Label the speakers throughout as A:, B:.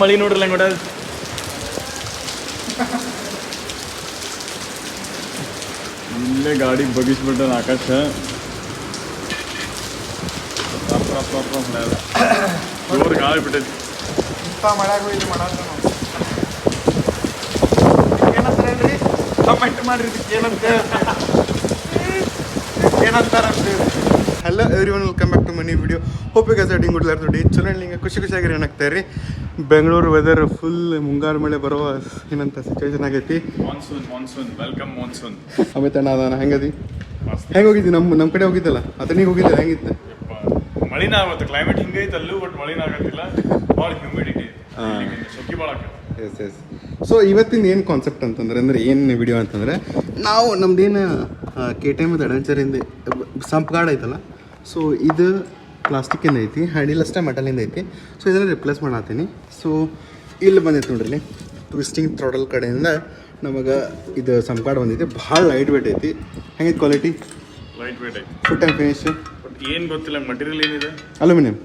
A: ಮಳಿ ನೋಡ್ರಲ್ಲ ಕೂಡ ಇಲ್ಲೇ ಗಾಡಿ ಬಗಿಸ್ಬಿಟ್ಟ ಆಕಾಶ ಜೋರು ಗಾಳಿ ಬಿಟ್ಟೈತಿ
B: ಇಂಥ ಮಳೆಯಾಗ ಇದು ಮಾಡಲ್ಲ ಏನಂತಾರೇನ್ರಿ ಕಮೆಂಟ್ ಮಾಡ್ರಿ ಇದಕ್ಕೆ ಏನಂತಾರ hello everyone welcome back to money video hope you guys are doing good life today ಚಲೋ ಖುಷಿಯಾಗಿ ಏನಾಗ್ತಾ ರೀ ಬೆಂಗಳೂರು ವೆದರ್ ಫುಲ್ ಮುಂಗಾರು ಮಳೆ ಬರುವ ಏನಂತ ಸಿಚುವೇಶನ್ ಆಗೈತಿ
A: ಮಾನ್ಸೂನ್ ವೆಲ್ಕಮ್ ಮಾನ್ಸೂನ್
B: ಅಮಿತ್ ಅಣ್ಣ ಅದಾನ ಹೆಂಗದಿ ಹೆಂಗೆ ಹೋಗಿದ್ದಿ ನಮ್ಮ ಕಡೆ ಹೋಗಿದ್ದಲ್ಲ ಅದನ್ನೇ ಹೋಗಿದ್ದೆ ಹೆಂಗಿತ್ತು
A: ಮಳಿನ ಆಗುತ್ತೆ ಕ್ಲೈಮೇಟ್ ಹಿಂಗೈತೆ ಅಲ್ಲೂ ಬಟ್ ಮಳಿನ ಆಗತ್ತಿಲ್ಲ ಭಾಳ ಹ್ಯೂಮಿಡಿಟಿ ಸೊಕ್ಕಿ ಭಾಳ
B: ಎಸ್ ಎಸ್ ಸೊ ಇವತ್ತಿನ ಏನು ಕಾನ್ಸೆಪ್ಟ್ ಅಂತಂದ್ರೆ ಏನು ವಿಡಿಯೋ ಅಂತಂದರೆ ನಾವು ನಮ್ದೇನು KTM ಅಡ್ವೆಂಚರಿಂದ ಸಂಪ್ ಗಾರ್ಡ್ ಐತಲ್ಲ ಸೊ ಇದು ಪ್ಲಾಸ್ಟಿಕ್ಕಿಂದ ಐತಿ ಹ್ಯಾಂಡಿಲ್ ಅಷ್ಟೇ ಮೆಟಲಿಂದ ಐತಿ ಸೊ ಇದನ್ನು ರಿಪ್ಲೇಸ್ ಮಾಡತ್ತೀನಿ ಸೊ ಇಲ್ಲಿ ಬಂದೈತೆ ನೋಡ್ರಿ ಟ್ವಿಸ್ಟಿಂಗ್ ಥ್ರಾಡಲ್ ಕಡೆಯಿಂದ ನಮಗೆ ಇದು ಸಂಪ್ ಗಾರ್ಡ್ ಬಂದೈತಿ ಭಾಳ ಲೈಟ್ ವೇಟ್ ಐತಿ ಹೆಂಗೈತಿ ಕ್ವಾಲಿಟಿ
A: ಲೈಟ್ ವೇಟ್ ಐತಿ
B: ಫುಟ್ ಆ್ಯಂಡ್ ಫಿನಿಶ್
A: ಬಟ್ ಏನು ಗೊತ್ತಿಲ್ಲ ಮಟೀರಿಯಲ್ ಏನಿದೆ
B: ಅಲ್ಯೂಮಿನಿಯಂ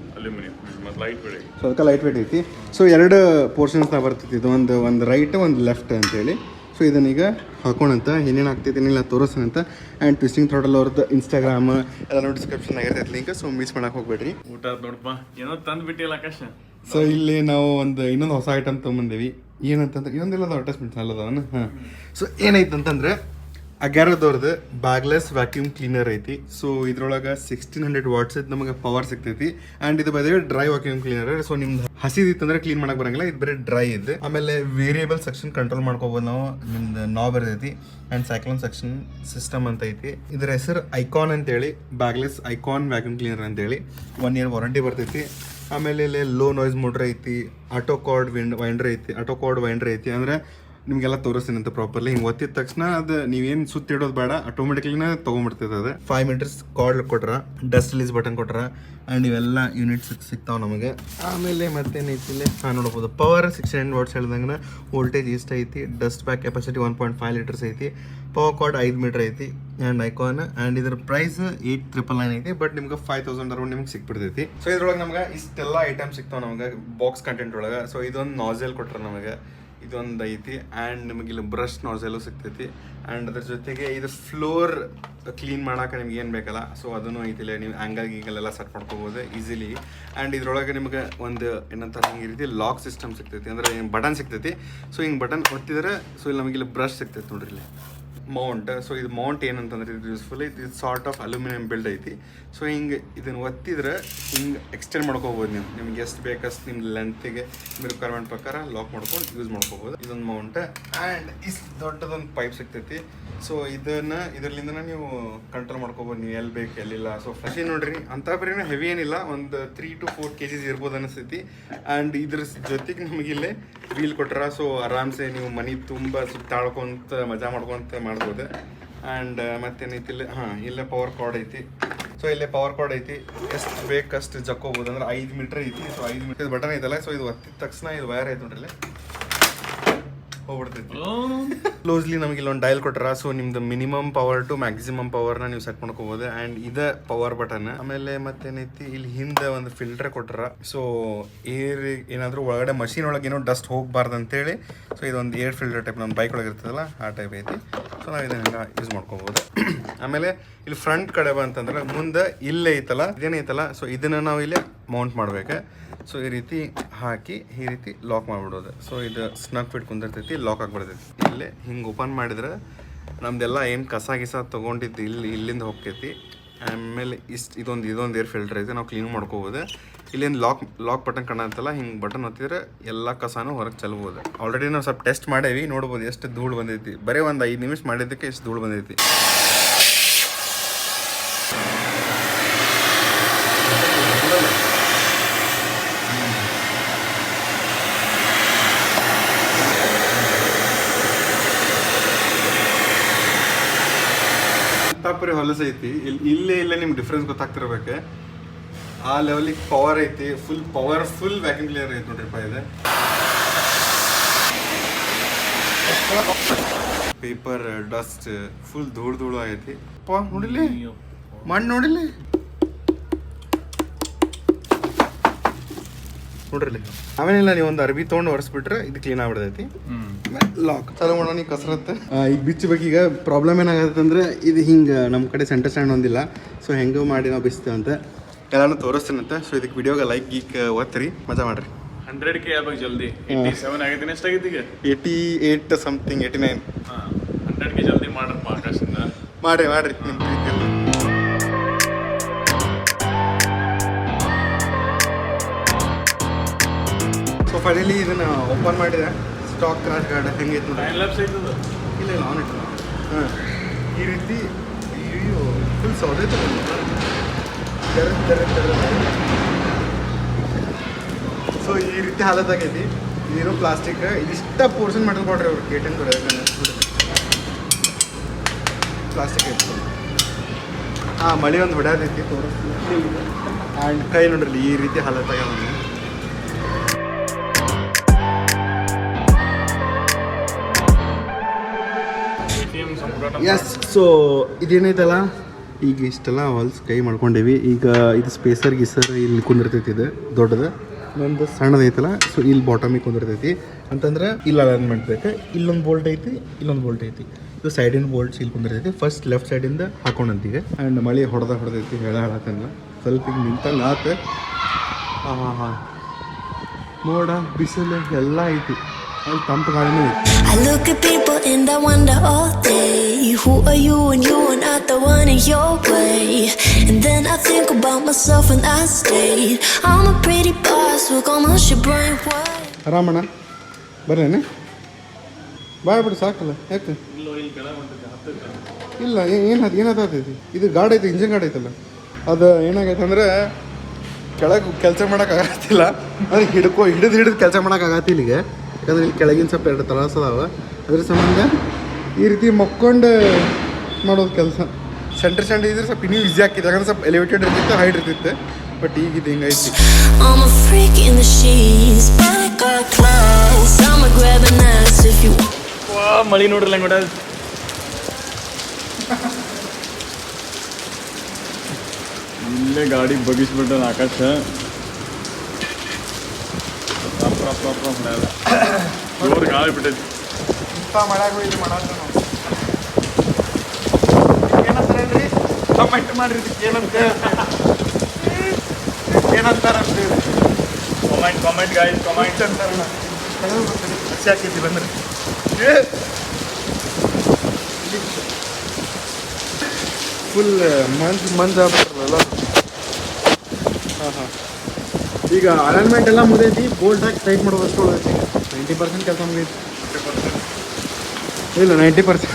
A: ಮತ್ತು ಲೈಟ್ ವೇಟ್ ಐತಿ
B: ಸೊ ಅದಕ್ಕೆ ಲೈಟ್ ವೇಟ್ ಐತಿ ಸೊ ಎರಡು ಪೋರ್ಷನ್ಸ್ನ ಬರ್ತೈತಿ ಇದು ಒಂದು ರೈಟ್ ಒಂದು ಲೆಫ್ಟ್ ಅಂತೇಳಿ ಸೊ ಇದನ್ನೀಗ ಹಾಕೋಣಂತ ಏನೇನು ಆಗ್ತೈತಿ ಏನಿಲ್ಲ ತೋರಿಸ್ತಾನಂತ ಆ್ಯಂಡ್ ಟ್ವಿಸ್ಟಿಂಗ್ ಥ್ರಾಡಲ್ ಅವ್ರದ್ದು ಇನ್ಸ್ಟಾಗ್ರಾಮ್ ಎಲ್ಲ ಡಿಸ್ಕ್ರಿಪ್ಷನ್ ಆಗಿರ್ತೈತೆ ಲಿಂಕ್ ಸೊ ಮಿಸ್ ಮಾಡಕ್ಕೆ ಹೋಗ್ಬೇಡ್ರಿ
A: ಊಟ ನೋಡಪ್ಪ ಏನೋ ತಂದು ಬಿಟ್ಟಿಲ್ಲ ಆಕಾಶ
B: ಸೊ ಇಲ್ಲಿ ನಾವು ಇನ್ನೊಂದು ಹೊಸ ಐಟಮ್ ತೊಗೊಂಬಂದೇವಿ ಏನಂತಂದ್ರೆ ಇನ್ನೊಂದೆಲ್ಲ ಅಡ್ವರ್ಟೈಸ್ಮೆಂಟ್ ಅಲ್ಲದವನ ಹಾಂ ಸೊ ಏನೈತಂತಂದ್ರೆ ಅಗ್ಯಾರದವ್ರದ್ದು ಬ್ಯಾಗ್ಲೆಸ್ ವ್ಯಾಕ್ಯೂಮ್ ಕ್ಲೀನರ್ ಐತಿ ಸೊ ಇದ್ರೊಳಗೆ 1600 ವಾಟ್ಸ್ ನಮಗೆ ಪವರ್ ಸಿಗ್ತೈತಿ ಆ್ಯಂಡ್ ಇದು ಬದೇ ಡ್ರೈ ವ್ಯಾಕ್ಯೂಮ್ ಕ್ಲೀನರ್ ಸೊ ನಿಮ್ದು ಹಸಿದಿತ್ತಂದ್ರೆ ಕ್ಲೀನ್ ಮಾಡಕ್ಕೆ ಬರಂಗಿಲ್ಲ ಇದು ಬರೀ ಡ್ರೈ ಇದೆ ಆಮೇಲೆ ವೇರಿಯೇಬಲ್ ಸೆಕ್ಷನ್ ಕಂಟ್ರೋಲ್ ಮಾಡ್ಕೋಬೋದು ನಾವು ನಿಮ್ದು ನಾಬ್ ಇರ್ತೈತಿ ಆ್ಯಂಡ್ ಸೈಕ್ಲೋನ್ ಸೆಕ್ಷನ್ ಸಿಸ್ಟಮ್ ಅಂತ ಐತಿ ಇದರ ಹೆಸರು ಐಕಾನ್ ಅಂತೇಳಿ ಬ್ಯಾಗ್ಲೆಸ್ ಐಕಾನ್ ವ್ಯಾಕ್ಯೂಮ್ ಕ್ಲೀನರ್ ಅಂತೇಳಿ 1 year ವಾರಂಟಿ ಬರ್ತೈತಿ ಆಮೇಲೆ ಇಲ್ಲಿ ಲೋ ನಾಯ್ಸ್ ಮೋಟ್ರ್ ಐತಿ ಆಟೋ ಕಾರ್ಡ್ ವೈಂಡ್ರ್ ಐತಿ ಅಂದರೆ ನಿಮಗೆಲ್ಲ ತೋರಿಸ್ತೀನಿ ಅಂತ ಪ್ರಾಪರ್ಲಿ ಹಿಂಗೆ ಒತ್ತಿದ ತಕ್ಷಣ ಅದು ನೀವೇನು ಸುತ್ತಿಡೋದು ಬೇಡ ಆಟೋಮೆಟಿಕ್ಲಿನ ತೊಗೊಂಡ್ಬಿಡ್ತೈತೆ ಅದು 5 meters ಕಾರ್ಡ್ ಕೊಟ್ರ ಡಸ್ಟ್ ರಿಲೀಸ್ ಬಟನ್ ಕೊಟ್ರ ಆ್ಯಂಡ್ ಇವೆಲ್ಲ ಯೂನಿಟ್ಸ್ ಸಿಗ್ತಾವೆ ನಮಗೆ ಆಮೇಲೆ ಮತ್ತೇನೈತಿ ಇಲ್ಲಿ ನೋಡ್ಬೋದು ಪವರ್ 600 ವಾಟ್ಸ್ ಹೇಳ್ದಂಗೆ ವೋಲ್ಟೇಜ್ ಇಷ್ಟ ಐತಿ ಡಸ್ಟ್ ಬ್ಯಾಕ್ ಕೆಪಾಸಿಟಿ 1.5 liters ಐತಿ ಪವರ್ ಕಾರ್ಡ್ 5 meter ಐತಿ ಆ್ಯಂಡ್ ಐಕಾನ್ ಆ್ಯಂಡ್ ಇದ್ರ ಪ್ರೈಸ್ 8,999 ಐತಿ ಬಟ್ ನಿಮ್ಗೆ 5,000 ಅರೌಂಡ್ ನಿಮ್ಗೆ ಸಿಕ್ಬಿಡ್ತೈತಿ ಸೊ ಇದ್ರೊಳಗೆ ನಮ್ಗೆ ಇಷ್ಟೆಲ್ಲ ಐಟಮ್ ಸಿಗ್ತಾವೆ ನಮಗೆ ಬಾಕ್ಸ್ ಕಂಟೆಂಟ್ ಒಳಗೆ ಸೊ ಇದೊಂದು ನಾಜೆಲ್ ಕೊಟ್ರ ನಮಗೆ ಇದೊಂದು ಐತಿ ಆ್ಯಂಡ್ ನಿಮಗೆ ಇಲ್ಲಿ ಬ್ರಷ್ ನಾಜೆಲು ಸಿಗ್ತೈತಿ ಆ್ಯಂಡ್ ಅದ್ರ ಜೊತೆಗೆ ಇದು ಫ್ಲೋರ್ ಕ್ಲೀನ್ ಮಾಡೋಕೆ ನಿಮ್ಗೆ ಏನು ಬೇಕಲ್ಲ ಸೊ ಅದನ್ನು ಐತಿಲ್ಲ ನೀವು ಆ್ಯಂಗಲ್ ಗೀಗಲೆಲ್ಲ ಸೆಟ್ ಮಾಡ್ಕೋಬೋದು ಈಸಿಲಿ ಆ್ಯಂಡ್ ಇದ್ರೊಳಗೆ ನಿಮ್ಗೆ ಒಂದು ಏನಂತಾರೆ ಹಿಂಗೆ ರೀತಿ ಲಾಕ್ ಸಿಸ್ಟಮ್ ಸಿಗ್ತೈತಿ ಅಂದರೆ ಬಟನ್ ಸಿಗ್ತೈತಿ ಸೊ ಹಿಂಗೆ ಬಟನ್ ಒತ್ತಿದ್ರೆ ಸೊ ಇಲ್ಲಿ ನಮಗೆ ಇಲ್ಲಿ ಬ್ರಷ್ ಸಿಗ್ತೈತಿ ನೋಡ್ರಿ ಇಲ್ಲಿ ಮೌಂಟ್ ಸೊ ಇದು ಮೌಂಟ್ ಏನಂತಂದ್ರೆ ಇದು ಯೂಸ್ಫುಲ್ ಇದು ಸಾರ್ಟ್ ಆಫ್ ಅಲ್ಯೂಮಿನಿಯಂ ಬಿಲ್ಡ್ ಐತಿ ಸೊ ಹಿಂಗೆ ಇದನ್ನು ಒತ್ತಿದ್ರೆ ಹಿಂಗೆ ಎಕ್ಸ್ಟೆಂಡ್ ಮಾಡ್ಕೋಬೋದು ನಿಮ್ಗೆ ಎಷ್ಟು ಬೇಕಷ್ಟು ನಿಮ್ಮ ಲೆಂತಿಗೆ ನಿಮ್ಮ ರಿಕ್ವೈರ್ಮೆಂಟ್ ಪ್ರಕಾರ ಲಾಕ್ ಮಾಡ್ಕೊಂಡು ಯೂಸ್ ಮಾಡ್ಕೋಬೋದು ಇದೊಂದು ಮೌಂಟ್ ಆ್ಯಂಡ್ ಇಷ್ಟು ದೊಡ್ಡದೊಂದು ಪೈಪ್ ಸಿಗ್ತೈತಿ ಸೊ ಇದರಲ್ಲಿಂದ ನೀವು ಕಂಟ್ರೋಲ್ ಮಾಡ್ಕೋಬೋದು ನೀವು ಎಲ್ಲಿ ಬೇಕು ಎಲ್ಲಿಲ್ಲ ಸೊ ಫ್ರೆಶ್ ನೋಡ್ರಿ ಅಂತ ಬರೀ ಹೆವಿ ಏನಿಲ್ಲ ಒಂದು 3 to 4 kgs ಇರ್ಬೋದು ಅನಿಸ್ತೈತಿ ಆ್ಯಂಡ್ ಇದ್ರ ಜೊತೆಗೆ ನಮಗೆ ಇಲ್ಲೇ ವೀಲ್ ಕೊಟ್ರ ಸೊ ಆರಾಮ್ಸೆ ನೀವು ಮನೆ ತುಂಬ ಸುತ್ತಾಡ್ಕೊಂತ ಮಜಾ ಮಾಡ್ಕೊಂತ ಮಾಡ್ಬೋದು ಆ್ಯಂಡ್ ಮತ್ತೇನೈತಿ ಇಲ್ಲಿ ಇಲ್ಲೇ ಪವರ್ ಕಾರ್ಡ್ ಐತಿ ಸೊ ಇಲ್ಲೇ ಪವರ್ ಕಾರ್ಡ್ ಐತಿ ಎಷ್ಟು ಬೇಕಷ್ಟು ಜಕ್ಕೋಬೋದು ಅಂದ್ರೆ 5 meter ಐತಿ ಸೊ 5 meter ಬಟನ್ ಐತಲ್ಲ ಸೊ ಇದು ಒತ್ತಿದ ತಕ್ಷಣ ಇದು ವೈರ್ ಐತೆ ನೋಡ್ರಿ ಹೋಗ್ಬಿಡ್ತೈತಿ ಕ್ಲೋಸ್ಲಿ ನಮಗೆ ಇಲ್ಲೊಂದು ಡಯಲ್ ಕೊಟ್ರ ಸೊ ನಿಮ್ದು ಮಿನಿಮಮ್ ಪವರ್ ಟು ಮ್ಯಾಕ್ಸಿಮಮ್ ಪವರ್ನ ನೀವು ಸೆಟ್ ಮಾಡ್ಕೋಬೋದು ಆ್ಯಂಡ್ ಇದು ಪವರ್ ಬಟನ್ ಆಮೇಲೆ ಮತ್ತೇನೈತಿ ಇಲ್ಲಿ ಹಿಂದೆ ಒಂದು ಫಿಲ್ಟರ್ ಕೊಟ್ರ ಸೊ ಏರ್ ಏನಾದರೂ ಒಳಗಡೆ ಮಷೀನ್ ಒಳಗೆ ಏನೋ ಡಸ್ಟ್ ಹೋಗ್ಬಾರ್ದು ಅಂತೇಳಿ ಸೊ ಇದೊಂದು ಏರ್ ಫಿಲ್ಟರ್ ಟೈಪ್ ನಮ್ಮ ಬೈಕ್ ಒಳಗೆ ಇರ್ತದಲ್ಲ ಆ ಟೈಪ್ ಐತಿ ಸೊ ನಾವು ಇದನ್ನ ಯೂಸ್ ಮಾಡ್ಕೋಬೋದು ಆಮೇಲೆ ಇಲ್ಲಿ ಫ್ರಂಟ್ ಕಡೆ ಬಂತಂದ್ರೆ ಮುಂದೆ ಇಲ್ಲೇ ಐತಲ್ಲ ಇದೇನೈತಲ್ಲ ಸೊ ಇದನ್ನು ನಾವು ಇಲ್ಲಿ ಮೌಂಟ್ ಮಾಡ್ಬೇಕು ಸೊ ಈ ರೀತಿ ಹಾಕಿ ಈ ರೀತಿ ಲಾಕ್ ಮಾಡಿಬಿಡೋದು ಸೊ ಇದು ಸ್ನಗ್ ಫಿಟ್ ಕುಂದಿರ್ತೈತಿ ಲಾಕ್ ಆಗಿಬಿಡ್ತೈತಿ ಇಲ್ಲೇ ಹಿಂಗೆ ಓಪನ್ ಮಾಡಿದ್ರೆ ನಮ್ದೆಲ್ಲ ಏನು ಕಸ ಗಿಸ ತೊಗೊಂಡಿದ್ದು ಇಲ್ಲಿಂದ ಹೋಗ್ತೈತಿ ಆಮೇಲೆ ಇದೊಂದು ಏರ್ ಫಿಲ್ಟರ್ ಐತೆ ನಾವು ಕ್ಲೀನ್ ಮಾಡ್ಕೋಬೋದು ಇಲ್ಲಿಂದ ಲಾಕ್ ಬಟನ್ ಕಾಣತ್ತಲ್ಲ ಹಿಂಗೆ ಬಟನ್ ಒತ್ತಿದ್ರೆ ಎಲ್ಲ ಕಸನೂ ಹೊರಗೆ ಚಲ್ಬೋದು ಆಲ್ರೆಡಿ ನಾವು ಸ್ವಲ್ಪ ಟೆಸ್ಟ್ ಮಾಡೇವಿ ನೋಡ್ಬೋದು ಎಷ್ಟು ಧೂಳು ಬಂದೈತಿ ಬರೀ ಒಂದು 5 ನಿಮಿಷ ಮಾಡಿದ್ದಕ್ಕೆ ಎಷ್ಟು ಧೂಳು ಬಂದೈತಿ ತಾಪರಿ ಹೊಲಸೈತಿ ಇಲ್ಲೇ ನಿಮ್ಗೆ ಡಿಫ್ರೆನ್ಸ್ ಗೊತ್ತಾಗ್ತಿರ್ಬೇಕು ಆ ಲೆವೆಲಿಗೆ ಪವರ್ ಐತಿ ಫುಲ್ ವ್ಯಾಕ್ಯೂಮ್ ಕ್ಲೀನರ್ ಐತಿ ನೋಡ್ರಿಪ್ಪ ಇದೆ ಪೇಪರ್ ಡಸ್ಟ್ ಫುಲ್ ಧೂಳು ಆಗೈತಿ ಅಪ್ಪ ನೋಡಿಲಿ ಮಣ್ಣು ನೋಡಿಲಿ ನೋಡ್ರಿ ಅವೇನಿಲ್ಲ ನೀವು ಒಂದು ಅರ್ಬಿ ತೊಗೊಂಡು ಒರೆಸ್ಬಿಟ್ರೆ ಇದು ಕ್ಲೀನ್ ಆಗ್ಬಿಡ್ತೈತಿ ಲಾಕ್ ಚಾಲು ಮಾಡೋಣ ಈ ಕಸರತ್ತು ಈಗ ಬಿಚ್ಚಬೇಕು. ಈಗ ಪ್ರಾಬ್ಲಮ್ ಏನಾಗತ್ತೆ ಅಂದರೆ ಇದು ಹಿಂಗೆ ನಮ್ಮ ಕಡೆ ಸೆಂಟರ್ ಸ್ಟ್ಯಾಂಡ್ ಒಂದಿಲ್ಲ. ಸೊ ಹೆಂಗೆ ಮಾಡಿ ನಾವು ಬಿಚ್ತೇವೆ ಅಂತ ಎಲ್ಲಾನು ತೋರಿಸ್ತೀನಂತೆ. ಸೊ ಇದಕ್ಕೆ ವಿಡಿಯೋಗೆ ಲೈಕ್ ಗೀಕ್ ಒತ್ತಿರಿ, ಮಜಾ ಮಾಡ್ರಿ.
A: 100K ಆಗ್ಬೇಕು ಜಲ್ದಿ. 87 ಆಗೈತಿ, ಎಷ್ಟಾಗೈತಿ ಈಗ?
B: 88 ಸಮಥಿಂಗ್ 89.
A: 100K ಜಲ್ದಿ ಮಾಡ್ರಪ್ಪ ಆಕಾಶದಿಂದ.
B: ಮಾಡ್ರಿ ನಿಮ್ಮ ಪ್ರೀತಿಯಲ್ಲಿ. ಸೊ ಫೈನಲಿ ಇದನ್ನು ಓಪನ್ ಮಾಡಿದೆ. ಸ್ಟಾಕ್ ಕ್ರಾಶ್ ಗಾರ್ಡ್ ಹೆಂಗೈತೆ ನೋಡಿ.
A: ಟೈಮ್ ಲ್ಯಾಪ್ಸ್ ಐತದ?
B: ಇಲ್ಲ ಆನ್ ಇಟ್ಟು ಹಾಂ ಈ ರೀತಿ ಅಯ್ಯೋ ಫುಲ್ ಸೌದೆ ಸೊ ಈ ರೀತಿ ಹಾಲತ್ತಾಗೈತಿ. ನೀರು ಪ್ಲಾಸ್ಟಿಕ್ ಇದಿಷ್ಟ ಪೋರ್ಷನ್ ಮಾಡಿಕೊಡ್ರಿ ಅವ್ರು ಕೇಟನ್ ಬರೋದಕ್ಕೆ ಪ್ಲಾಸ್ಟಿಕ್ ಐತಿ. ಮಳೆ ಒಂದು ಹೊಡ್ಯಾದೈತಿ ತೋರಿಸ್ತೀನಿ. ಆ್ಯಂಡ್ ಕೈ ನೋಡ್ರಿ ಈ ರೀತಿ ಹಾಲತ್ತಾಗ ನಾನು. ಎಸ್ ಸೊ ಇದೇನೈತಲ್ಲ ಈಗ ಇಷ್ಟೆಲ್ಲ ಹಾಲ್ಸ್ ಕೈ ಮಾಡ್ಕೊಂಡೇವಿ. ಈಗ ಇದು ಸ್ಪೇಸರ್ ಗೀಸರ್ ಇಲ್ಲಿ ಕುಂದಿರ್ತೈತಿ. ಇದು ದೊಡ್ಡದು ಇನ್ನೊಂದು ಸಣ್ಣದೈತಲ್ಲ. ಸೊ ಇಲ್ಲಿ ಬಾಟಮಿಗೆ ಕುಂದಿರ್ತೈತಿ ಅಂತಂದ್ರೆ ಇಲ್ಲಿ ಅಲೈನ್ಮೆಂಟ್ ಬೇಕು. ಇಲ್ಲೊಂದು ಬೋಲ್ಟ್ ಐತಿ, ಇಲ್ಲೊಂದು ಬೋಲ್ಟ್ ಐತಿ. ಇದು ಸೈಡಿನ ಬೋಲ್ಟ್ಸ್ ಇಲ್ಲಿ ಕುಂದಿರ್ತೈತಿ. ಫಸ್ಟ್ ಲೆಫ್ಟ್ ಸೈಡಿಂದ ಹಾಕೊಂಡಂತೀಗ. ಆ್ಯಂಡ್ ಮಳೆ ಹೊಡೆದೈತಿ ಹೇಳತ್ತಂಗ ಸ್ವಲ್ಪ ಈಗ ನಿಂತಂಗೆ ಆತ. ಹಾಂ ನೋಡ ಬಿಸಿಲು ಎಲ್ಲ ಐತಿ. ಅಲ್ಲಿ ತಂಪು ಗಾಳಿನೂ ಐತಿ.
C: I look at people and I wonder all day, who are you and you are not the one in your way. And then I think about myself and I stayed. I'm a pretty boss, look almost your brain wide.
B: ಆರಾಮಣ್ಣ ಬರ್ರೇನೆ ಬಾಯ್ ಬಿಡು ಸಾಕಲ್ಲ. ಯಾಕೆ ಇಲ್ಲ ಏನಾಗ್ತೈತಿ ಇದು ಗಾಡಿ ಐತಿ, engine ಗಾಡಿ ಐತಲ್ಲ. ಅದು ಏನಾಗೈತೆ ಅಂದರೆ ಕೆಳಗೆ ಕೆಲಸ ಮಾಡೋಕ್ಕಾಗತ್ತಿಲ್ಲ. ಅದಕ್ಕೆ ಹಿಡಿದು ಕೆಲಸ ಮಾಡೋಕ್ಕಾಗತ್ತಿಲ್ಲ ಈಗ. ಯಾಕಂದ್ರೆ ಇಲ್ಲಿ ಕೆಳಗಿನ ಸ್ವಲ್ಪ 2 ತರಾಸ ಅದಾವ. ಅದ್ರ ಸಂಬಂಧ ಈ ರೀತಿ ಮಕ್ಕೊಂಡು ಮಾಡೋದು ಕೆಲಸ. ಸೆಂಟರ್ ಸ್ಟ್ಯಾಂಡ್ ಇದ್ರೆ ಸ್ವಲ್ಪ ಇನ್ನೂ ಈಸಿ ಆಗ್ತಿತ್ತು. ಯಾಕಂದ್ರೆ ಸ್ವಲ್ಪ ಎಲಿವೇಟೆಡ್ ಇರ್ತಿತ್ತು, ಹೈಟ್ ಇರ್ತಿತ್ತು. ಬಟ್ ಈಗ ಇದು ಹಿಂಗೈತಿ.
C: I'm a freak in the sheets, but I got clothes. I'ma grab an ass if you want.
A: ವಾ ಮಳಿ ನೋಡ್ರಲ್ಲ ನೋಡ. ಇಲ್ಲೇ ಗಾಡಿ ಬಗಿಸ್ಬಿಟ್ಟ ಆಕಾಶ. ಜೋರು ಗಾಳಿ ಬಿಟ್ಟೈತಿ.
B: ಇಂಥ ಮಳೆಗೂ ಇದು ಮಾಡತ್ತ ನಾವು ಏನಂತಾರೇನ್ರಿ ಕಮೆಂಟ್ ಮಾಡ್ರಿ. ಏನಂತಾರಂತೇಳಿ
A: ಕಾಮೆಂಟ್ ಗಾಯ್ಸ್ ಕಾಮೆಂಟ್
B: ಅಂತಾರಲ್ಲ. ಹಸಿ ಹಾಕಿದ್ವಿ ಬಂದ್ರೆ ಫುಲ್ ಮಂಜ್ ಆಗ್ಬಿಟ್ರಲ್ಲ. ಹಾಂ ಈಗ ಅಲೈನ್ಮೆಂಟ್ ಎಲ್ಲ ಮುಗಿದೈತಿ. ಬೋಲ್ಟ್ ಹಾಕಿ ಟೈಟ್ ಮಾಡೋದು ಅಷ್ಟು ಉಳಿದೈತಿ. 90% ಕೆಲಸ ಮುಗೈತಿ. ಇಲ್ಲ 90%.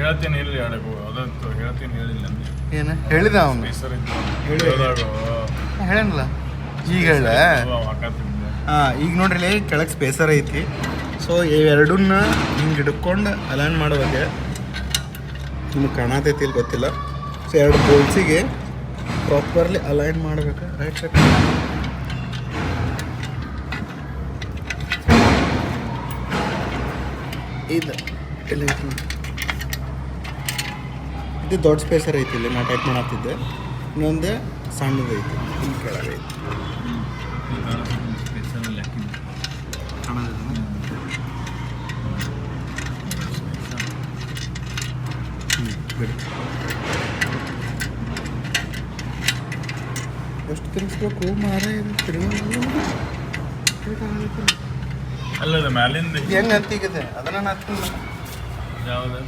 A: ಹೇಳ್ತೀನಿ ಹೇಳಿ ಆಡಕು ಅದಂತೂ ಹೇಳ್ತೀನಿ ಹೇಳಿಲ್ಲ
B: ಏನು ಹೇಳಿದ ಅವನು ಹೇಳಲ್ಲ ಈಗ ಹೇಳ. ಈಗ ನೋಡ್ರಿ ಕೆಳಗೆ ಸ್ಪೇಸರ್ ಐತಿ. ಸೊ ಇವೆರಡನ್ನ ಹಿಂಗೆ ಹಿಡ್ಕೊಂಡು ಅಲೈನ್ ಮಾಡೋದಕ್ಕೆ ನಿಮ್ಗೆ ಕಾಣತೈತಿ ಇಲ್ಲಿ ಗೊತ್ತಿಲ್ಲ. ಸೊ 2 ಬೋಲ್ಸಿಗೆ ಪ್ರಾಪರ್ಲಿ ಅಲೈನ್ ಮಾಡ್ಬೇಕು. ರೈಟ್ ಸೈಡ್ ಇದು ಎಲ್ಲ ಐತಿ. ಇದು ದೊಡ್ಡ ಸ್ಪೇಸರ್ ಐತಿ. ಇಲ್ಲಿ ನಾ ಟೈಟ್ ಮಾಡತ್ತಿದ್ದೆ. ಇನ್ನೊಂದು ಸಣ್ಣದು ಐತಿ ಇಲ್ಲಿ ಕೆಳಗೆ ಐತಿ. ಎಷ್ಟು ತಿರ್ಗಿಸ್ಬೇಕು ಮಾರ
A: ಅಲ್ಲ ಮ್ಯಾಲಿಂದ
B: ಹೆಂಗೆ ಅಂತಿಗಿದೆ ಅದನ್ನ ನಾನು
A: ಯಾವ್ದು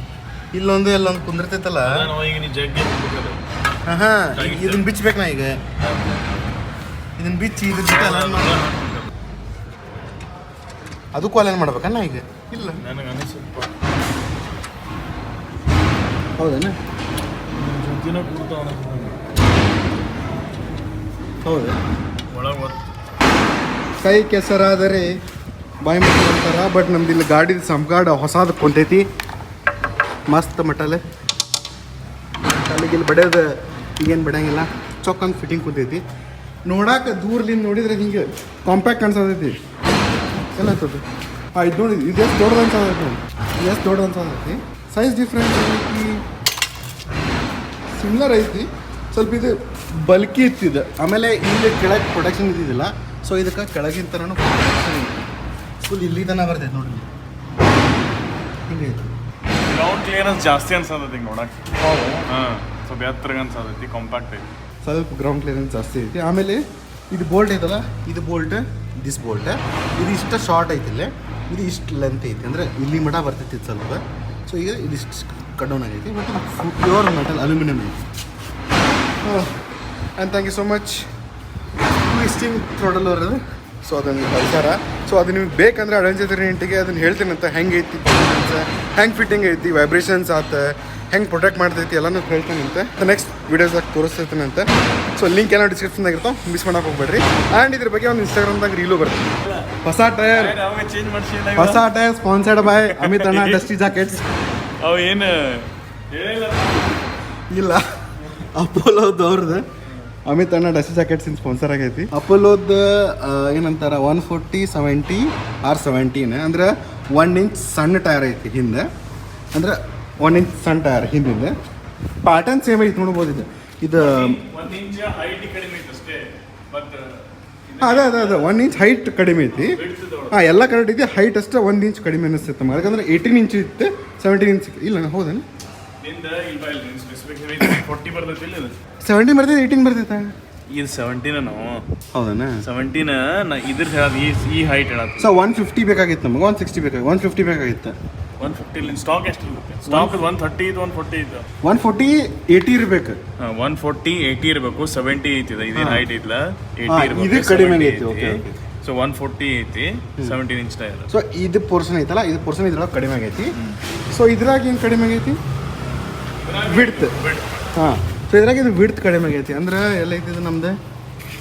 B: ಇಲ್ಲೊಂದು ಎಲ್ಲೊಂದು ಕುಂದಿರ್ತೈತಲ್ಲ.
A: ಈಗ ನೀ ಜಗ್ಗಿ
B: ಹಾಂ ಇದನ್ನ ಬಿಚ್ಚಬೇಕು ನಾ. ಈಗ ಇದನ್ನ ಬಿಚ್ಚಿ ಇದ್ರ ಜೊತೆ ಅಲೈನ್ ಮಾಡಿ ಅದಕ್ಕೂ ಅಲೈನ್ ಮಾಡ್ಬೇಕನ್ನ ಈಗ. ಇಲ್ಲ
A: ನನಗೆ ಅನಿಸುತ್ತ
B: ಹೌದೇನ
A: ಜೊತೆನ ಕೂಡ್ತಾವ
B: ಹೌದು.
A: ಒಳಗೆ
B: ಕೈ ಕೆಸರಾದರೆ ಬಾಯಿ ಮಟಲ್ ಅಂತಾರ, ಬಟ್ ನಮ್ದು ಇಲ್ಲಿ ಗಾಡಿದು ಸಂಗಾಡ ಹೊಸಾದ ಕೊಂತೈತಿ. ಮಸ್ತ್ ಮಟಲ್ ಅಲ್ಲಿಗೆ ಬಡಿಯೋದು ಈಗೇನು ಬಡಿಯಂಗಿಲ್ಲ, ಚೊಕ್ಕಂದು ಫಿಟ್ಟಿಂಗ್ ಕುಂತೈತಿ. ನೋಡಾಕ ದೂರ್ಲಿಂದ ನೋಡಿದ್ರೆ ಹಿಂಗೆ ಕಾಂಪ್ಯಾಕ್ಟ್ ಕಾಣಿಸತೈತಿ. ಏನಾಗ್ತದೆ ಇದು ನೋಡಿ, ಇದು ಎಷ್ಟು ದೊಡ್ಡದು ಅನ್ಸತೈತಿ ನೋಡಿ, ಎಷ್ಟು ದೊಡ್ಡದು ಅನ್ಸತೈತಿ. ಸೈಜ್ ಡಿಫ್ರೆನ್ಸ್ ಐತಿ, ಸಿಮ್ಲರ್ ಐತಿ, ಸ್ವಲ್ಪ ಇದು ಬಲ್ಕಿ ಇತ್ತಿದೆ. ಆಮೇಲೆ ಇಲ್ಲಿ ಕೆಳಗೆ ಪ್ರೊಡಕ್ಷನ್ ಇದ್ದಿದ್ದಿಲ್ಲ, ಸೊ ಇದಕ್ಕೆ ಕೆಳಗಿನ ಥರನೂ ಪ್ರೊಡಕ್ಷನ್ ಐತಿ. ಫುಲ್ ಇಲ್ಲಿ ತನಕ ಬರ್ತೈತೆ ನೋಡ್ರಿ, ಹಿಂಗೆ ಐತಿ.
A: ಗ್ರೌಂಡ್ ಕ್ಲಿಯರೆನ್ಸ್ ಜಾಸ್ತಿ ಅನ್ಸತೈತಿ ಈಗ ನೋಡಕ್ಕೆ. ಹಾಂ, ಸ್ವಲ್ಪ ಎತ್ತರಗೆ ಅನ್ಸತೈತಿ, ಕಾಂಪ್ಯಾಕ್ಟ್ ಐತಿ.
B: ಸ್ವಲ್ಪ ಗ್ರೌಂಡ್ ಕ್ಲಿಯರೆನ್ಸ್ ಜಾಸ್ತಿ ಐತಿ. ಆಮೇಲೆ ಇದು ಬೋಲ್ಟ್ ಐತಲ್ಲ, ಇದು ಬೋಲ್ಟ್, ದಿಸ್ ಬೋಲ್ಟ್ ಇದು ಇಷ್ಟು ಶಾರ್ಟ್ ಐತಿಲ್ಲ, ಇದು ಇಷ್ಟು ಲೆಂತ್ ಐತಿ, ಅಂದರೆ ಇಲ್ಲಿ ಮಟ ಬರ್ತೈತಿ ಸ್ವಲ್ಪ. ಸೊ ಈಗ ಇದಿಷ್ಟು ಕಟ್ ಡೌನ್ ಆಗೈತಿ, ಬಟ್ ಪ್ಯೂರ್ ಮೆಟಲ್ ಅಲ್ಯೂಮಿನಿಯಂ ಐತಿ. And thank you so much twisting throttle ಅವ್ರದ್ದು. ಸೊ ಅದನ್ನು ಕಳ್ಸಾರ. ಸೊ ಅದು ನಿಮ್ಗೆ ಬೇಕಂದ್ರೆ ಅಡ್ವೆಂಚರ್ ರೆಂಟಿಗೆ ಅದನ್ನು ಹೇಳ್ತೀನಂತ, ಹೆಂಗೆ ಐತಿ ಪರ್ಫಾರ್ಮೆನ್ಸ್, ಹೆಂಗೆ ಫಿಟ್ಟಿಂಗ್ ಐತಿ, ವೈಬ್ರೇಷನ್ಸ್ ಆತ, ಹೆಂಗೆ ಪ್ರೊಟೆಕ್ಟ್ ಮಾಡ್ತೈತಿ ಎಲ್ಲನೂ ಹೇಳ್ತಾನಂತೆ. ನೆಕ್ಸ್ಟ್ ವೀಡಿಯೋಸ್ದಾಗ ತೋರಿಸ್ತಿರ್ತೀನಂತೆ. ಸೊ ಲಿಂಕ್ ಏನೋ ಡಿಸ್ಕ್ರಿಪ್ಷನ್ದಾಗ ಇರ್ತಾವೆ, ಮಿಸ್ ಮಾಡಕ್ಕೆ ಹೋಗ್ಬೇಡ್ರಿ. ಆ್ಯಂಡ್ ಇದ್ರ ಬಗ್ಗೆ ಒಂದು ಇನ್ಸ್ಟಾಗ್ರಾಮ್ದಾಗ ರೀಲು ಬರ್ತದೆ. ಹೊಸ ಟೈರ್,
A: ಚೇಂಜ್ ಮಾಡಿಸಿ
B: ಹೊಸ ಟೈರ್ ಸ್ಪಾನ್ಸರ್ಡ್ ಬೈ ಅಮಿತ್ ಅಣ್ಣ ಡಸ್ಟಿ ಜಾಕೆಟ್ಸ್.
A: ಅವು ಏನು ಹೇಳಿಲ್ಲ
B: ಇಲ್ಲ, ಅಪೋಲೋದು ಅವ್ರದ್ದು ಅಮಿತ್ ಅಣ್ಣ ಡಸ್ಟಿ ಜಾಕೆಟ್ಸ್ ಇನ್ ಸ್ಪಾನ್ಸರ್ ಆಗೈತಿ. ಅಪೋಲೋದು ಏನಂತಾರೆ 140/70 or 17 ಅಂದ್ರೆ 1 ಇಂಚ್ ಸಣ್ಣ ಟೈರ್ ಐತಿ ಹಿಂದೆ, ಅಂದ್ರೆ 1 ಇಂಚ್ ಸಣ್ಣ ಟೈರ್ ಹಿಂದಿಂದ. ಪ್ಯಾಟರ್ನ್ ಸೇಮ್ ಐತಿ ನೋಡ್ಬೋದು. ಇದು
A: 1 ಇಂಚ್ ಹೈಟ್ ಕಡಿಮೆ ಐತೆ ಅಷ್ಟೇ, ಬಟ್
B: ಅದೇ 1 ಇಂಚ್ ಹೈಟ್ ಕಡಿಮೆ ಐತಿ. ಹಾಂ, ಎಲ್ಲ ಕರೆಕ್ಟ್ ಐತಿ. ಹೈಟ್ ಅಷ್ಟೇ 1 ಇಂಚ್ ಕಡಿಮೆ ಅನಿಸ್ತೈತೆ ನಮಗೆ, ಯಾಕಂದ್ರೆ 18 ಇಂಚ್ ಇತ್ತು, 17 ಇಂಚ್ ಇಲ್ಲ. ಹೌದೇನು?
A: ನಿಂದ ಇಲ್ಲ ಸ್ಪೆಸಿಫಿಕ್ 40 ಬರ್ತೈತಿ, ಇಲ್ಲ
B: 17 ಬರ್ತೈತೆ, 18 ಬರ್ತೈತೆ.
A: ಇದು 17 ನಾವು.
B: ಹೌದಾ?
A: 17 ಇದ್ರ ಹೇಳೋದು ಈ ಹೈಟ್ ಹೇಳೋದು.
B: ಸೊ 150 ಬೇಕಾಗಿತ್ತು ನಮಗೆ, 160 ಬೇಕಾಗಿತ್ತು, 150 ಬೇಕಾಗಿತ್ತು.
A: 150 ಸ್ಟಾಕ್ ಎಷ್ಟು ಇರುತ್ತೆ? ಸ್ಟಾಕ್ 130 ಇದು 140 ಇದು
B: 140 80 ಇರಬೇಕು.
A: 140 80 ಇರಬೇಕು. 70 ಐತಿದೆ, ಇದೇನು ಹೈಟ್ ಐತಿಲ್ಲ, 80 ಇರಬೇಕು.
B: ಇದು ಕಡಿಮೆ ಐತಿ. ಓಕೆ,
A: ಸೊ 140 ಐತಿ, 17 ಇಂಚ್ ಟೈರ್.
B: ಸೊ ಇದು ಪೋರ್ಷನ್ ಐತಲ್ಲ, ಇದು ಪೋರ್ಷನ್ ಇದ್ರೊಳಗೆ ಕಡಿಮೆ ಆಗೈತಿ. ಸೊ ಇದ್ರಾಗ ಏನು ಕಡಿಮೆ ಆಗೈತಿ? ವಿಡ್ತ್. ಹಾಂ, ಸೊ ಇದ್ರಾಗ ಇದು ವಿಡ್ತ್ ಕಡಿಮೆ ಆಗೈತಿ. ಅಂದ್ರೆ ಎಲ್ಲ ಐತಿ ಇದು ನಮ್ದು?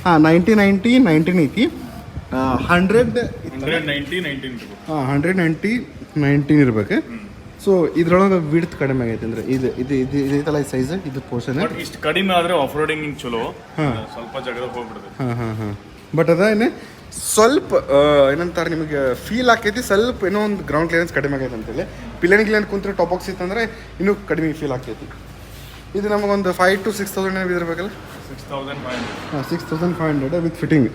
B: ಹಾಂ, 90 19 ಐತಿ. 100
A: 190 19 ಇರ್ಬೇಕು.
B: ಹಾಂ, 190 19 ಇರ್ಬೇಕು. ಸೊ ಇದ್ರೊಳಗೆ ವಿಡ್ತ್ ಕಡಿಮೆ ಆಗೈತಿ. ಅಂದ್ರೆ ಇದು ಇದು ಇದು ಇದೈತಲ್ಲ ಈ ಸೈಜ್, ಇದು ಪೋರ್ಷನ್.
A: ಬಟ್ ಇಷ್ಟು ಕಡಿಮೆ ಆದರೆ ಆಫ್ ರೋಡಿಂಗ್ ಚಲೋ, ಸ್ವಲ್ಪ ಜಾಗದಾಗ ಹೋಗ್ಬಿಡ್ತದೆ.
B: ಹಾಂ. ಬಟ್ ಅದೇನೆ ಸ್ವಲ್ಪ ಏನಂತಾರೆ ನಿಮಗೆ ಫೀಲ್ ಆಕೈತಿ, ಸ್ವಲ್ಪ ಏನೋ ಒಂದು ಗ್ರೌಂಡ್ ಕ್ಲಿಯರೆನ್ಸ್ ಕಡಿಮೆ ಆಗೈತೆ ಅಂತೇಳಿ. ಪಿಲಿಯನ್ ಕುಂತ್ರೆ ಟಾಪ್ ಬಾಕ್ಸ್ ಇತ್ತಂದ್ರೆ ಇನ್ನೂ ಕಡಿಮೆ ಫೀಲ್ ಆಕೈತಿ. ಇದು ನಮಗೊಂದು 5,000 to 6,000 ಇರಬೇಕಲ್ಲ.
A: 6500.
B: ಹಾಂ, 6500 with fitting.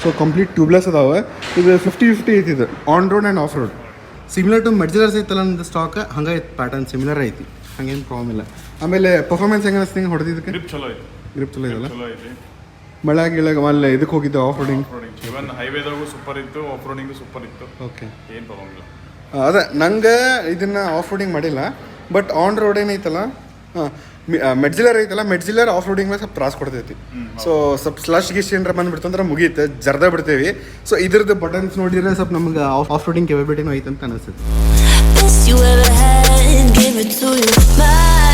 B: So complete tubeless ಅದಾವೆ. ಇದು 50-50 ಐತಿ. ಇದು on road and off road. Similar to ಮೆಡ್ಜಿಲರ್ಸ್ ಐತಲ್ಲ ನಮ್ದು ಸ್ಟಾಕ್, ಹಂಗೆ ಐತಿ. ಪ್ಯಾಟರ್ನ್ ಸಿಮಿಲರ್ ಐತಿ, ಹಂಗೇನು ಪ್ರಾಬ್ಲಮ್ ಇಲ್ಲ. ಆಮೇಲೆ ಪರ್ಫಾರ್ಮೆನ್ಸ್ ಹೆಂಗೆ ಅನಿಸ್ತು ಹೊಡೆದಿದ್ದಕ್ಕೆ?
A: ಗ್ರಿಪ್ ಚಲೋ ಐತಿ.
B: ಗ್ರಿಪ್ ಚಲೋ ಇದಲ್ಲ.
A: ಚಲೋ ಐತಿ.
B: ಮಳೆ ಗಿಳಗ ಅಲ್ಲಿ ಇದಕ್ಕೆ ಹೋಗಿದ್ದು ಆಫ್ ರೋಡಿಂಗ್.
A: ಇವನ್ ಹೈವೇದಾಗೂ ಸೂಪರ್ ಇತ್ತು, ಆಫ್ ರೋಡಿಂಗು ಸೂಪರ್ ಇತ್ತು.
B: ಓಕೆ,
A: ಏನು ಪ್ರಾಬ್ಲಮ್ ಇಲ್ಲ.
B: ಅದೇ ನಂಗೆ ಇದನ್ನು ಆಫ್ ರೋಡಿಂಗ್ ಮಾಡಿಲ್ಲ, ಬಟ್ ಆನ್ ರೋಡ್ ಏನೈತಲ್ಲ, ಮೆಡ್ಜಿಲರ್ ಐತಲ್ಲ, ಮೆಡ್ಜಿಲರ್ ಆಫ್ ರೋಡಿಂಗ್ ಸ್ವಲ್ಪ ತ್ರಾಸ ಕೊಡ್ತೈತಿ. ಸೊ ಸ್ವಲ್ಪ ಸ್ಲಶ್ ಗಿಶ್ ಏನಾರ ಬಂದ್ಬಿಡ್ತು ಅಂದ್ರೆ ಮುಗೀತು, ಜರ್ದ ಬಿಡ್ತೇವಿ. ಸೊ ಇದ್ರದ್ದು ಬಟನ್ಸ್ ನೋಡಿದ್ರೆ ಸ್ವಲ್ಪ ನಮ್ಗೆ ಆಫ್ ರೋಡಿಂಗ್ ಕೆಪಬಿಲಿಟಿನೂ ಐತೆ ಅಂತ ಅನಿಸುತ್ತೆ.
C: Best you ever had, give it to you. My